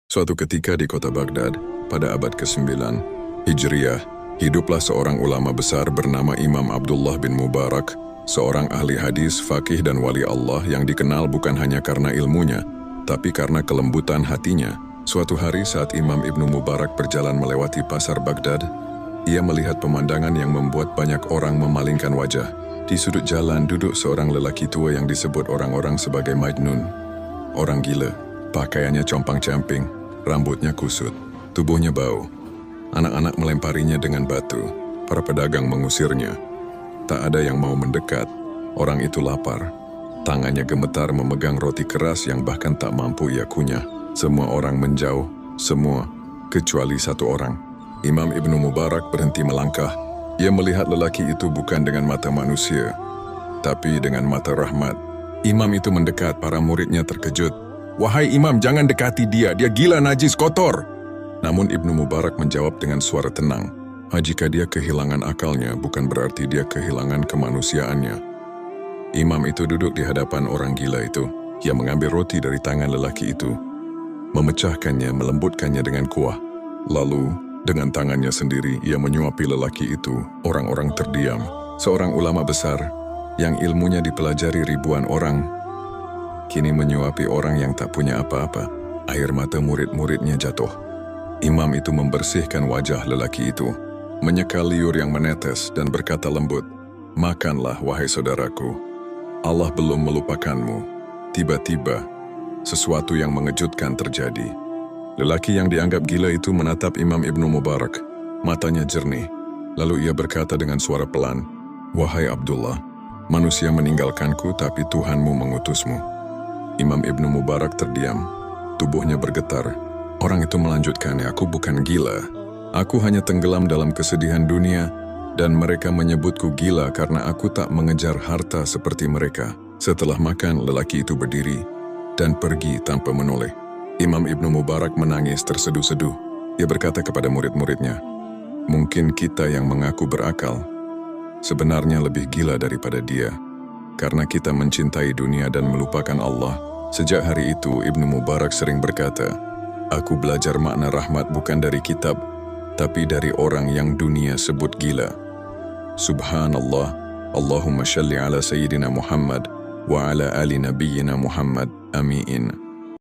Suatu ketika di kota Baghdad, pada abad ke-9 Hijriah, hiduplah seorang ulama besar bernama Imam Abdullah bin Mubarak, seorang ahli hadis, faqih dan wali Allah yang dikenal bukan hanya karena ilmunya, tapi karena kelembutan hatinya. Suatu hari saat Imam Ibnu Mubarak berjalan melewati pasar Baghdad, ia melihat pemandangan yang membuat banyak orang memalingkan wajah. Di sudut jalan duduk seorang lelaki tua yang disebut orang-orang sebagai Majnun, orang gila. Pakaiannya compang-camping, rambutnya kusut, tubuhnya bau. Anak-anak melemparinya dengan batu, para pedagang mengusirnya. Tak ada yang mau mendekat, orang itu lapar. Tangannya gemetar memegang roti keras yang bahkan tak mampu ia kunyah. Semua orang menjauh, semua, kecuali satu orang. Imam Ibnu Mubarak berhenti melangkah. Ia melihat lelaki itu bukan dengan mata manusia, tapi dengan mata rahmat. Imam itu mendekat, para muridnya terkejut. "Wahai Imam, jangan dekati dia, dia gila, najis, kotor." Namun Ibnu Mubarak menjawab dengan suara tenang, jika dia kehilangan akalnya, bukan berarti dia kehilangan kemanusiaannya. Imam itu duduk di hadapan orang gila itu. Ia mengambil roti dari tangan lelaki itu, memecahkannya, melembutkannya dengan kuah. Lalu, dengan tangannya sendiri, ia menyuapi lelaki itu. Orang-orang terdiam. Seorang ulama besar, yang ilmunya dipelajari ribuan orang, kini menyuapi orang yang tak punya apa-apa. Air mata murid-muridnya jatuh. Imam itu membersihkan wajah lelaki itu, menyeka liur yang menetes dan berkata lembut, "Makanlah, wahai saudaraku. Allah belum melupakanmu." Tiba-tiba, sesuatu yang mengejutkan terjadi. Lelaki yang dianggap gila itu menatap Imam Ibnu Mubarak. Matanya jernih. Lalu ia berkata dengan suara pelan, "Wahai Abdullah, manusia meninggalkanku tapi Tuhanmu mengutusmu." Imam Ibnu Mubarak terdiam. Tubuhnya bergetar. Orang itu melanjutkan, "Aku bukan gila. Aku hanya tenggelam dalam kesedihan dunia, dan mereka menyebutku gila karena aku tak mengejar harta seperti mereka." Setelah makan, lelaki itu berdiri dan pergi tanpa menoleh. Imam Ibnu Mubarak menangis terseduh-seduh. Ia berkata kepada murid-muridnya, "Mungkin kita yang mengaku berakal sebenarnya lebih gila daripada dia, karena kita mencintai dunia dan melupakan Allah." Sejak hari itu, Ibnu Mubarak sering berkata, "Aku belajar makna rahmat bukan dari kitab, tapi dari orang yang dunia sebut gila." Subhanallah, Allahumma shalli ala Sayyidina Muhammad wa ala ali nabiyyina Muhammad, amin.